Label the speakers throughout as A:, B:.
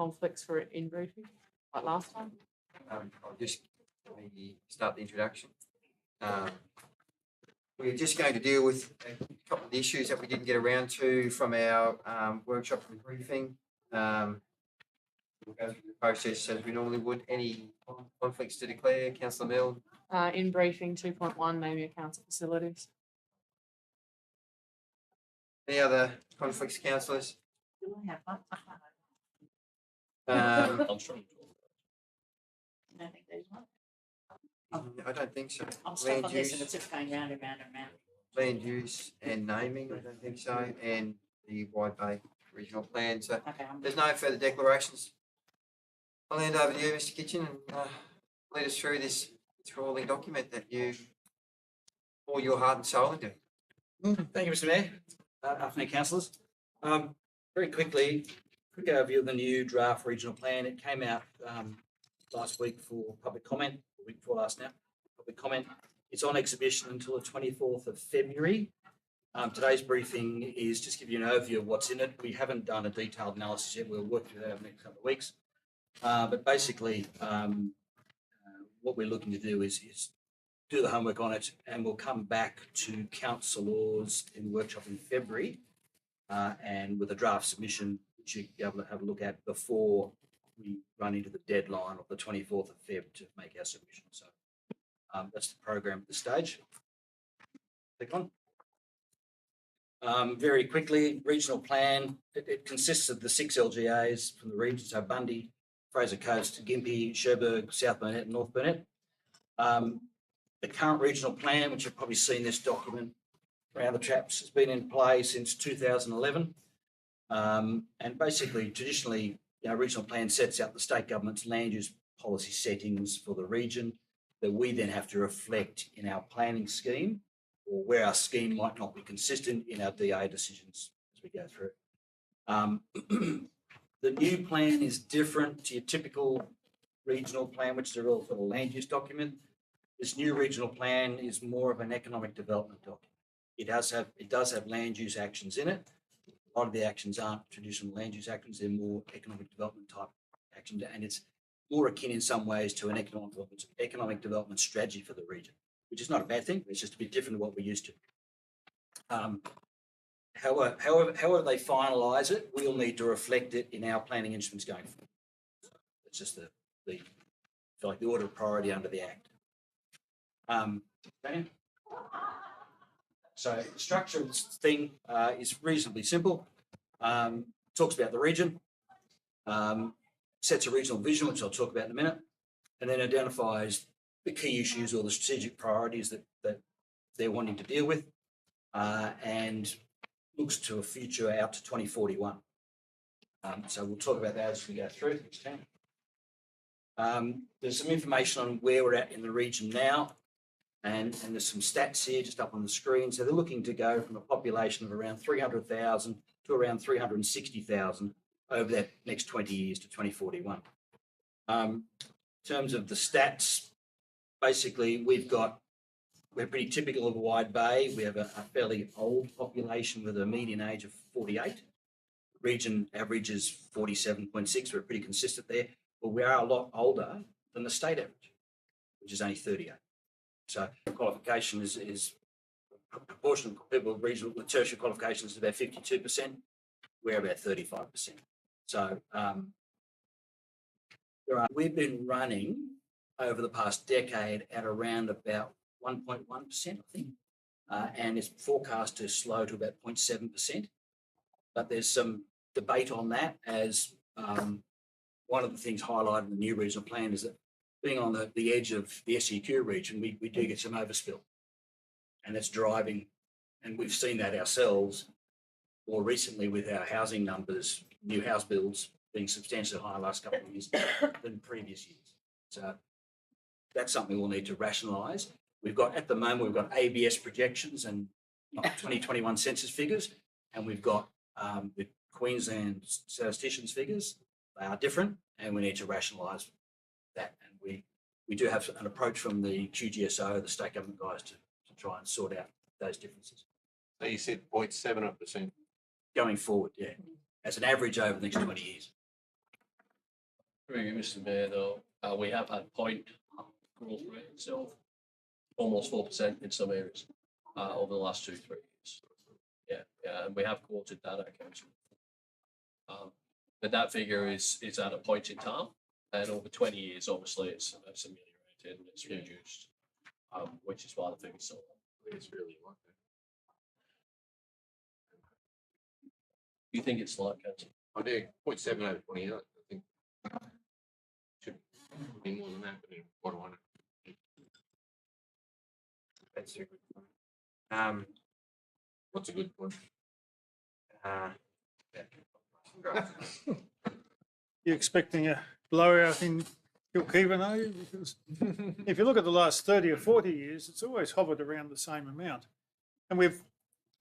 A: conflicts for in briefing, like last time?
B: I'll just maybe start the introduction. We're just going to deal with a couple of the issues that we didn't get around to from our workshop and briefing. We'll go through the process as we normally would. Any conflicts to declare, Councillor Milne?
A: In briefing 2.1, naming of council facilities.
B: Any other conflicts, councillors?
C: Do I have one?
B: Um,
C: I don't think there's one.
B: I don't think so.
C: I'm stuck
B: Land
C: on this and
B: use,
C: it's just going round and round and round.
B: land use and naming, I don't think so, and the Wide Bay Regional Plan. So
C: Okay,
B: there's no further declarations. I'll hand over to you, Mr. Kitchen, and lead us through this enthralling document that you pour your heart and soul into.
D: Thank you, Mr. Mayor. Afternoon, councillors. Very quickly, quick overview of the new draft regional plan. It came out last week for public comment, the week before last now, public comment. It's on exhibition until the 24th of February. Today's briefing is just give you an overview of what's in it. We haven't done a detailed analysis yet. We'll work through that over the next couple of weeks. But basically, what we're looking to do is do the homework on it, and we'll come back to councillors in the workshop in February and with a draft submission, which you'll be able to have a look at before we run into the deadline of the 24th of Feb to make our submission. So that's the program at this stage. Click on. Very quickly, regional plan, it consists of the 6 LGAs from the region, so Bundy, Fraser Coast, Gympie, Cherbourg, South Burnett and North Burnett. The current regional plan, which you've probably seen this document around the traps, has been in play since 2011. And basically, traditionally, our regional plan sets out the state government's land use policy settings for the region that we then have to reflect in our planning scheme, or where our scheme might not be consistent in our DA decisions as we go through. The new plan is different to your typical regional plan, which is a real sort of land use document. This new regional plan is more of an economic development document. It does have land use actions in it. A lot of the actions aren't traditional land use actions; they're more economic development type actions, and it's more akin in some ways to an economic development strategy for the region, which is not a bad thing. It's just a bit different to what we're used to. However they finalise it, we'll need to reflect it in our planning instruments going forward. It's just the order of priority under the Act. So the structure of this thing is reasonably simple. Talks about the region, sets a regional vision, which I'll talk about in a minute, and then identifies the key issues or the strategic priorities that they're wanting to deal with, and looks to a future out to 2041. So we'll talk about that as we go through. There's some information on where we're at in the region now, and there's some stats here just up on the screen. So they're looking to go from a population of around 300,000 to around 360,000 over that next 20 years to 2041. In terms of the stats, basically we're pretty typical of a Wide Bay. We have a fairly old population with a median age of 48. Region average is 47.6. We're pretty consistent there, but we are a lot older than the state average, which is only 38. So qualification is proportion of people with regional with tertiary qualifications is about 52%. We're about 35%. So we've been running over the past decade at around about 1.1%, I think, and it's forecast to slow to about 0.7%. But there's some debate on that, as one of the things highlighted in the new regional plan is that being on the edge of the SEQ region, we do get some overspill, and that's driving, and we've seen that ourselves more recently with our housing numbers, new house builds being substantially higher last couple of years than previous years. So that's something we'll need to rationalise. At the moment, we've got ABS projections and 2021 census figures, and we've got the Queensland statisticians figures. They are different, and we need to rationalise that. And we do have an approach from the QGSO, the state government guys, to try and sort out those differences.
E: So you said 0.7%?
D: Going forward, yeah, as an average over the next 20 years.
E: Through you, Mr. Mayor, though, we have had point growth rate itself, almost 4% in some areas, over the last 2-3 years. Yeah, and we have quoted that at council. But that figure is at a point in time, and over 20 years, obviously, it's ameliorated and it's reduced, which is why the figure's so low.
F: It's really like that.
E: You think it's like, council?
F: I do, 0.7 over 20, I think. Should be more than that, but what do I know?
B: That's a good point.
F: What's a good point?
B: Uh,
G: You're expecting a blowout in Kilkivan, are you? Because if you look at the last 30 or 40 years, it's always hovered around the same amount. And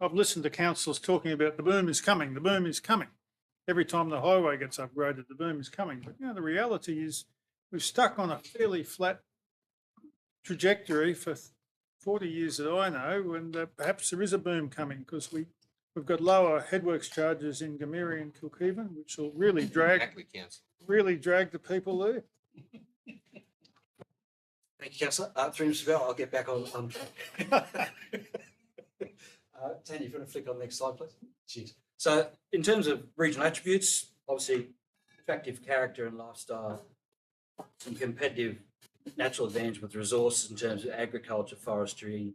G: I've listened to councillors talking about the boom is coming, the boom is coming. Every time the highway gets upgraded, the boom is coming. But the reality is we've stuck on a fairly flat trajectory for 40 years that I know, and perhaps there is a boom coming because we've got lower headworks charges in Gamera and Kilkivan, which will really drag the people there.
D: Thank you, councillor. Through Mr. Bell, I'll get back on. Tanya, if you want to flick on the next slide, please. Cheers. So in terms of regional attributes, obviously attractive character and lifestyle, some competitive natural advantage with resources in terms of agriculture, forestry,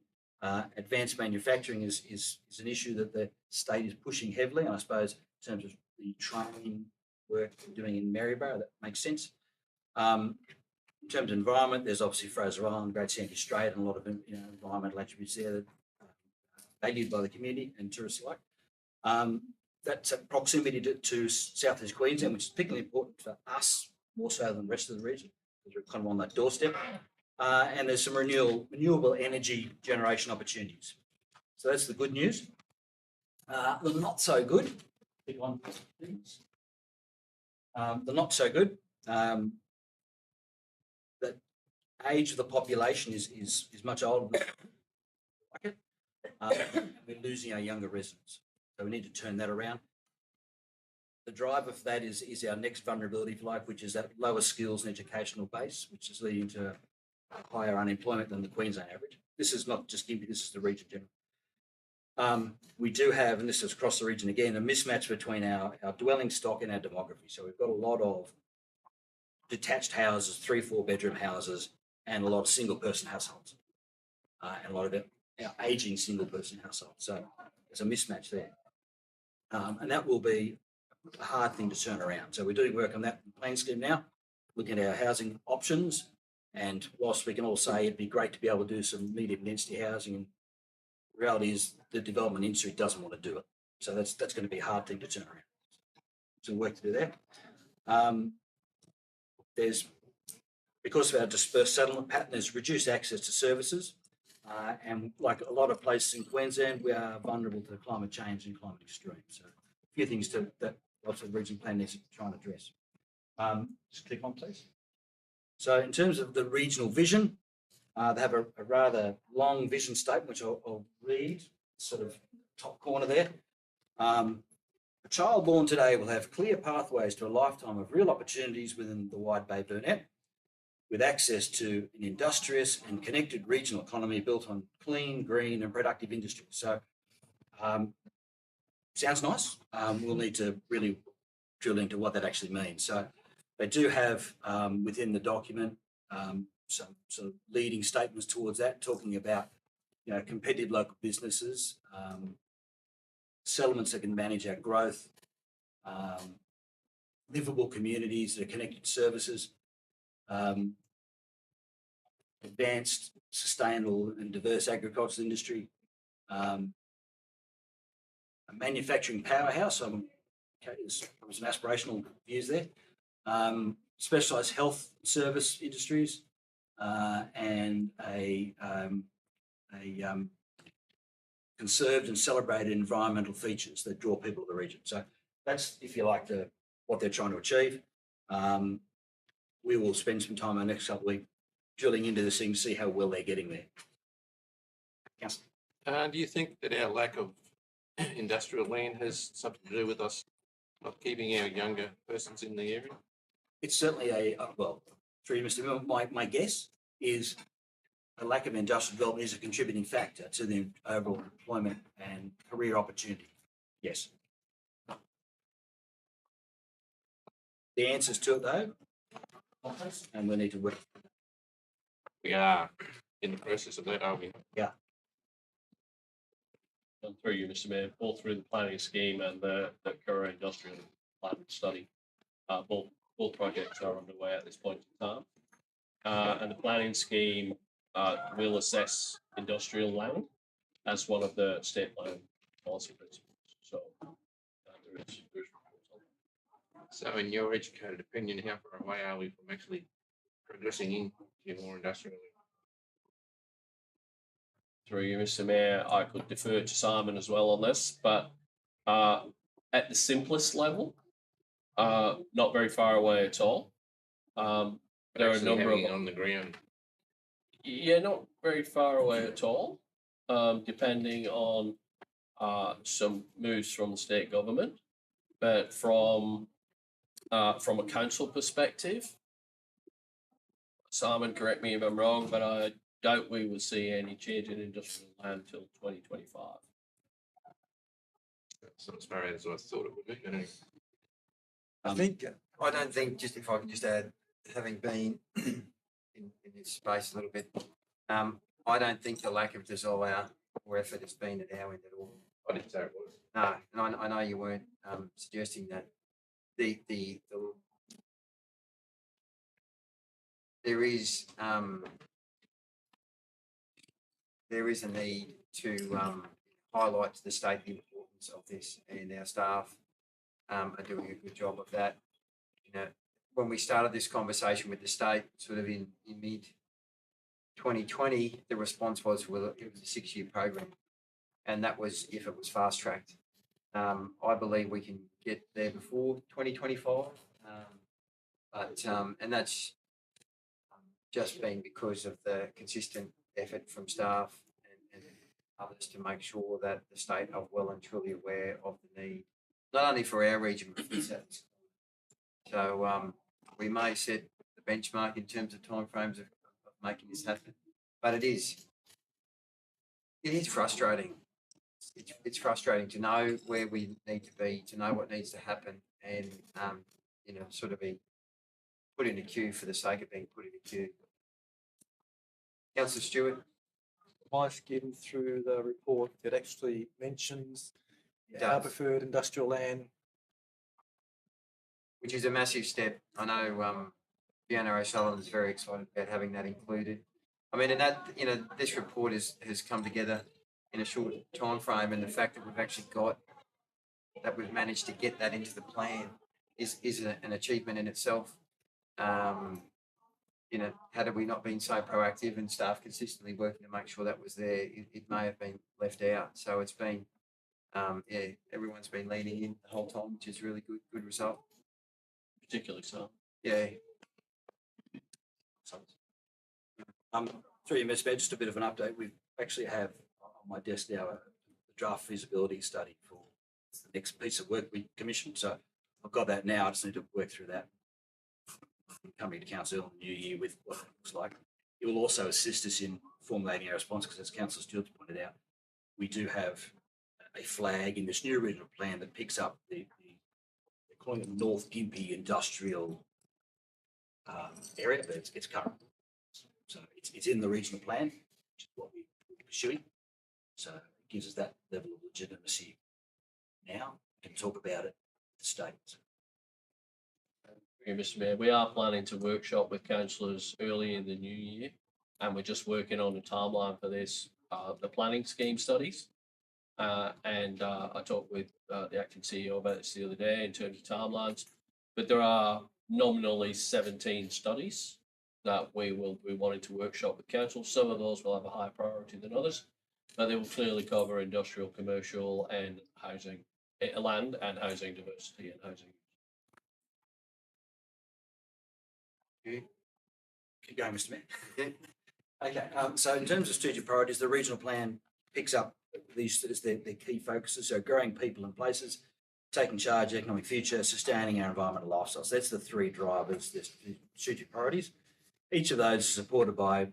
D: advanced manufacturing is an issue that the state is pushing heavily. And I suppose in terms of the training work we're doing in Maryborough, that makes sense. In terms of environment, there's obviously Fraser Island, Great Sandy Strait, and a lot of environmental attributes there that are valued by the community and tourists alike. That's a proximity to South East Queensland, which is particularly important for us, more so than the rest of the region, because we're kind of on that doorstep. And there's some renewable energy generation opportunities. So that's the good news. The not so good, big one, please. The not so good, the age of the population is much older than like it. We're losing our younger residents. So we need to turn that around. The driver for that is our next vulnerability, if you like, which is that lower skills and educational base, which is leading to higher unemployment than the Queensland average. This is not just Gympie, this is the region general. We do have, and this is across the region again, a mismatch between our dwelling stock and our demography. So we've got a lot of detached houses, 3-4 bedroom houses, and a lot of single person households, and a lot of our aging single person households. So there's a mismatch there. And that will be a hard thing to turn around. So we're doing work on that plan scheme now, looking at our housing options. And whilst we can all say it'd be great to be able to do some medium density housing, and the reality is the development industry doesn't want to do it. So that's going to be a hard thing to turn around. Some work to do there. There's, because of our dispersed settlement pattern, there's reduced access to services. And like a lot of places in Queensland, we are vulnerable to climate change and climate extremes. So a few things that lots of regional plan needs to try and address. Just click on, please. So in terms of the regional vision, they have a rather long vision statement, which I'll read, sort of top corner there. A child born today will have clear pathways to a lifetime of real opportunities within the Wide Bay Burnett, with access to an industrious and connected regional economy built on clean, green and productive industry. So sounds nice. We'll need to really drill into what that actually means. So they do have within the document some sort of leading statements towards that, talking about competitive local businesses, settlements that can manage our growth, livable communities that are connected to services, advanced, sustainable and diverse agricultural industry, a manufacturing powerhouse. Okay, there's some aspirational views there. Specialised health service industries, and a conserved and celebrated environmental features that draw people to the region. So that's, if you like, what they're trying to achieve. We will spend some time in the next couple of weeks drilling into this thing to see how well they're getting there. Councillor.
F: Do you think that our lack of industrial land has something to do with us not keeping our younger persons in the area?
D: It's certainly well, through you, Mr. Miller, my guess is a lack of industrial development is a contributing factor to the overall employment and career opportunity. Yes. The answers to it though, and we need to work.
F: We are in the process of that, are we?
E: And through you, Mr. Mayor, both through the planning scheme and the Curra Industrial Plan Study. Both projects are underway at this point in time. And the planning scheme will assess industrial land as one of the state plan policy principles. So there is reports on that.
F: So in your educated opinion, how far away are we from actually progressing into more industrial?
E: Through you, Mr. Mayor, I could defer to Simon as well on this, but at the simplest level, not very far away at all. There are a
F: Actually
E: number
F: having
E: of
F: it on the ground.
E: Yeah, not very far away at all, depending on some moves from the state government. But from a council perspective, Simon, correct me if I'm wrong, but I doubt we will see any change in industrial land until 2025.
F: That's not as far as I thought it would be, but anyway.
B: I don't think, just if I can just add, having been in this space a little bit, I don't think the lack of desire or effort has been at our end at all.
F: I didn't say it was.
B: No, and I know you weren't suggesting that. There is a need to highlight to the state the importance of this, and our staff are doing a good job of that. You know, when we started this conversation with the state, sort of in mid 2020, the response was, well, it was a 6-year program, and that was if it was fast tracked. I believe we can get there before 2025, and that's just been because of the consistent effort from staff and others to make sure that the state are well and truly aware of the need, not only for our region, but for South. So we may set the benchmark in terms of timeframes of making this happen, but it is frustrating. It's frustrating to know where we need to be, to know what needs to happen, and sort of be put in a queue for the sake of being put in a queue. Councillor Stewart.
H: I skimmed through the report. It actually mentions
B: It
H: our
B: does,
H: preferred industrial land.
B: which is a massive step. I know Fiona O'Sullivan is very excited about having that included. I mean, and that, this report has come together in a short time frame, and the fact that we've managed to get that into the plan is an achievement in itself. Had we not been so proactive and staff consistently working to make sure that was there, it may have been left out. So it's been, everyone's been leaning in the whole time, which is really good result.
E: Particularly so.
B: Yeah.
D: Through you, Mr. Mayor, just a bit of an update. We actually have on my desk now a draft feasibility study for the next piece of work we commissioned. So I've got that now. I just need to work through that. Coming to council in the new year with what it looks like. It will also assist us in formulating our response because, as Councillor Stewart pointed out, we do have a flag in this new regional plan that picks up they're calling it North Gympie Industrial area, but it's current. So it's in the regional plan, which is what we're pursuing. So it gives us that level of legitimacy now. We can talk about it with the state.
E: Mr. Mayor, we are planning to workshop with councillors early in the new year, and we're just working on a timeline for this, the planning scheme studies. I talked with the acting CEO about this the other day in terms of timelines, but there are nominally 17 studies that we will be wanting to workshop with council. Some of those will have a higher priority than others, but they will clearly cover industrial, commercial and housing, land and housing diversity and housing.
D: Keep going, Mr. Mayor.
B: Yeah.
D: Okay, so in terms of strategic priorities, the regional plan picks up these as their key focuses. So growing people and places, taking charge, economic future, sustaining our environmental lifestyles. That's the three drivers, the strategic priorities. Each of those is supported by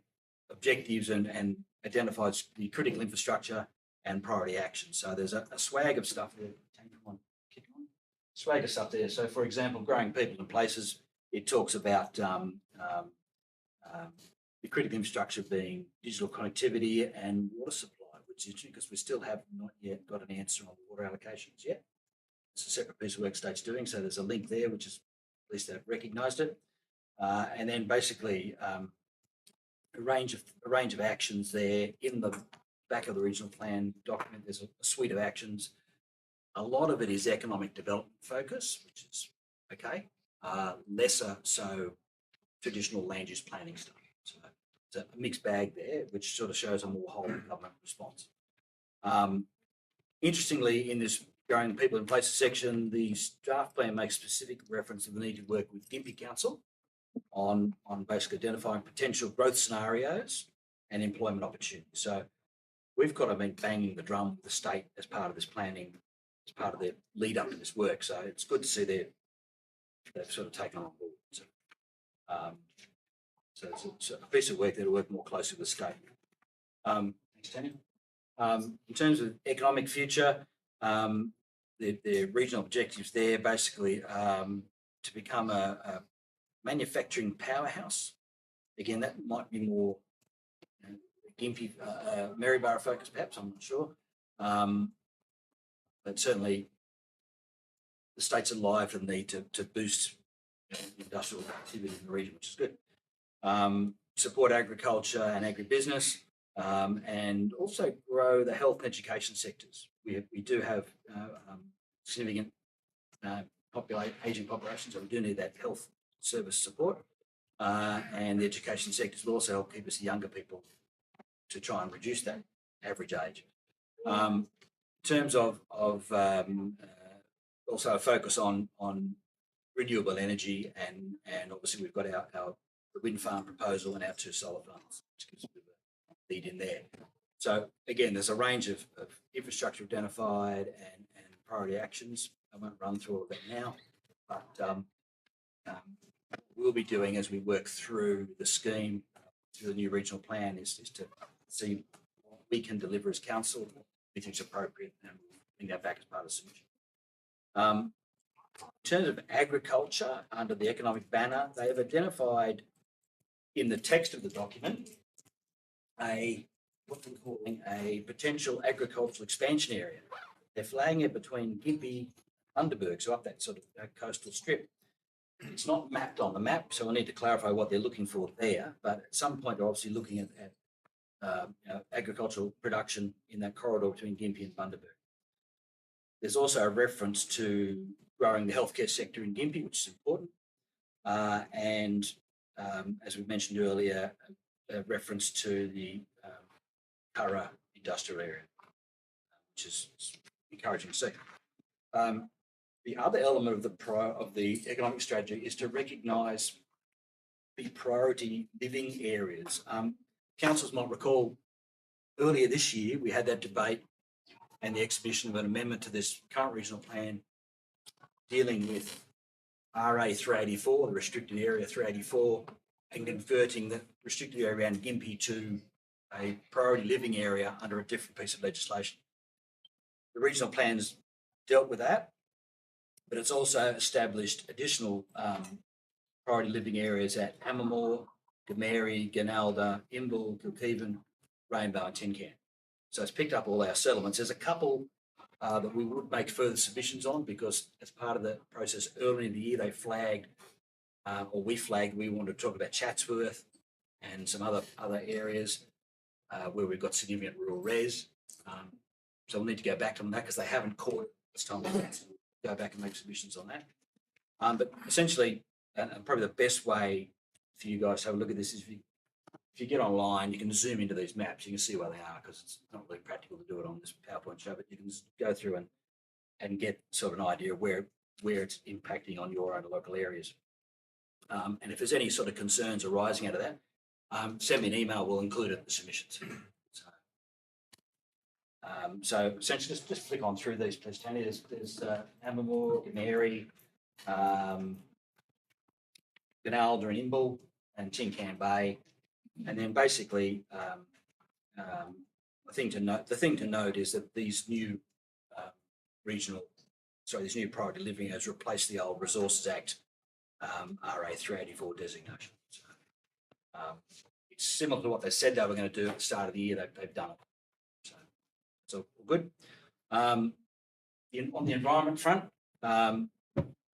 D: objectives and identifies the critical infrastructure and priority actions. So there's a swag of stuff there. Come on, kick on. Swag of stuff there. So for example, growing people and places, it talks about the critical infrastructure being digital connectivity and water supply, which is interesting because we still have not yet got an answer on water allocations yet. It's a separate piece of work state's doing, so there's a link there, which is at least they've recognised it. And then basically a range of actions there in the back of the regional plan document. There's a suite of actions. A lot of it is economic development focus, which is okay. Lesser so traditional land use planning stuff. So it's a mixed bag there, which sort of shows a more whole government response. Interestingly, in this growing people in places section, the draft plan makes specific reference to the need to work with Gympie Council on basically identifying potential growth scenarios and employment opportunities. So we've kind of been banging the drum with the state as part of this planning, as part of the lead up to this work. So it's good to see they've sort of taken on board. So it's a piece of work that'll work more closely with the state. Thanks, Tanya. In terms of economic future, the regional objectives there basically to become a manufacturing powerhouse. Again, that might be more Gympie, Maryborough focus, perhaps, I'm not sure. But certainly the state's alive to the need to boost industrial activity in the region, which is good. Support agriculture and agribusiness, and also grow the health and education sectors. We do have significant ageing populations, so we do need that health service support, and the education sectors will also help keep us younger people to try and reduce that average age. In terms of also a focus on renewable energy, and obviously we've got our the wind farm proposal and our 2 solar farms, which gives a bit of a lead in there. So again, there's a range of infrastructure identified and priority actions. I won't run through all of that now, but we'll be doing as we work through the scheme, through the new regional plan, is to see what we can deliver as council, what we think is appropriate, and bring that back as part of the solution. In terms of agriculture, under the economic banner, they have identified in the text of the document what they're calling a potential agricultural expansion area. They're flagging it between Gympie and Bundaberg, so up that sort of coastal strip. It's not mapped on the map, so we'll need to clarify what they're looking for there. But at some point, they're obviously looking at agricultural production in that corridor between Gympie and Bundaberg. There's also a reference to growing the healthcare sector in Gympie, which is important. And as we mentioned earlier, a reference to the Curra industrial area, which is encouraging to see. The other element of the economic strategy is to recognise the priority living areas. Councils might recall earlier this year we had that debate and the exhibition of an amendment to this current regional plan dealing with RA 384, the restricted area 384, and converting the restricted area around Gympie to a priority living area under a different piece of legislation. The regional plans dealt with that, but it's also established additional priority living areas at Ammermoor, Gameri, Ganalda, Imbil, Kilkeven, Rainbow and Tin Can. So it's picked up all our settlements. There's a couple that we would make further submissions on because as part of the process early in the year, they flagged, or we flagged, we wanted to talk about Chatsworth and some other areas where we've got significant rural res. So we'll need to go back to them that because they haven't caught it this time. Go back and make submissions on that. But essentially, and probably the best way for you guys to have a look at this is if you get online, you can zoom into these maps. You can see where they are because it's not really practical to do it on this PowerPoint show, but you can go through and get sort of an idea of where it's impacting on your own local areas. And if there's any sort of concerns arising out of that, send me an email. We'll include it in the submissions. So, So essentially, just flick on through these, please, Tony. There's Ambermoor, Mary, Gunalda and Imbil, and Tin Can Bay. And then basically, the thing to note is that these new these new priority living has replaced the old Resources Act RA 384 designation. So, it's similar to what they said they were going to do at the start of the year. They've done it. So all good. On the environment front,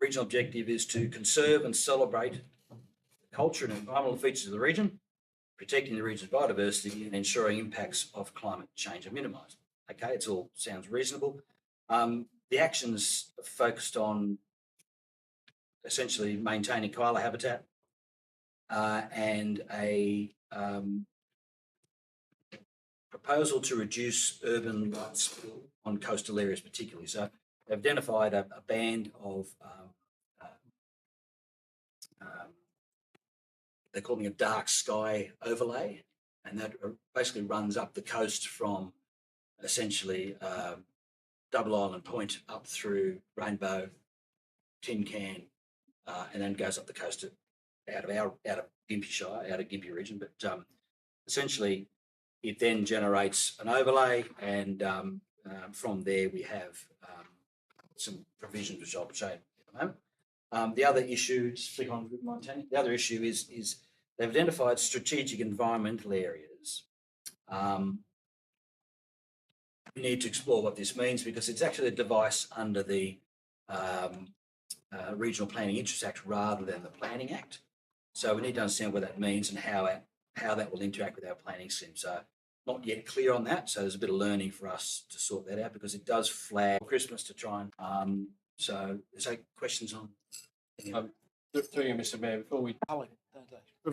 D: regional objective is to conserve and celebrate the culture and environmental features of the region, protecting the region's biodiversity and ensuring impacts of climate change are minimised. Okay, it all sounds reasonable. The actions are focused on essentially maintaining koala habitat and a proposal to reduce urban light spill on coastal areas particularly. So they've identified a band of, they're calling it a dark sky overlay, and that basically runs up the coast from essentially Double Island Point up through Rainbow, Tin Can, and then goes up the coast out of Gympie Shire, out of Gympie region. But essentially, it then generates an overlay, and from there we have some provisions which I'll show you in a moment. The other issue, just flick on Montana. The other issue is they've identified strategic environmental areas. We need to explore what this means because it's actually a device under the Regional Planning Interest Act rather than the Planning Act. So we need to understand what that means and how that will interact with our planning sim. So not yet clear on that. So there's a bit of learning for us to sort that out because it does flag Christmas to try and. So questions on?
E: Through you, Mr. Mayor, before we
H: Culling, don't they?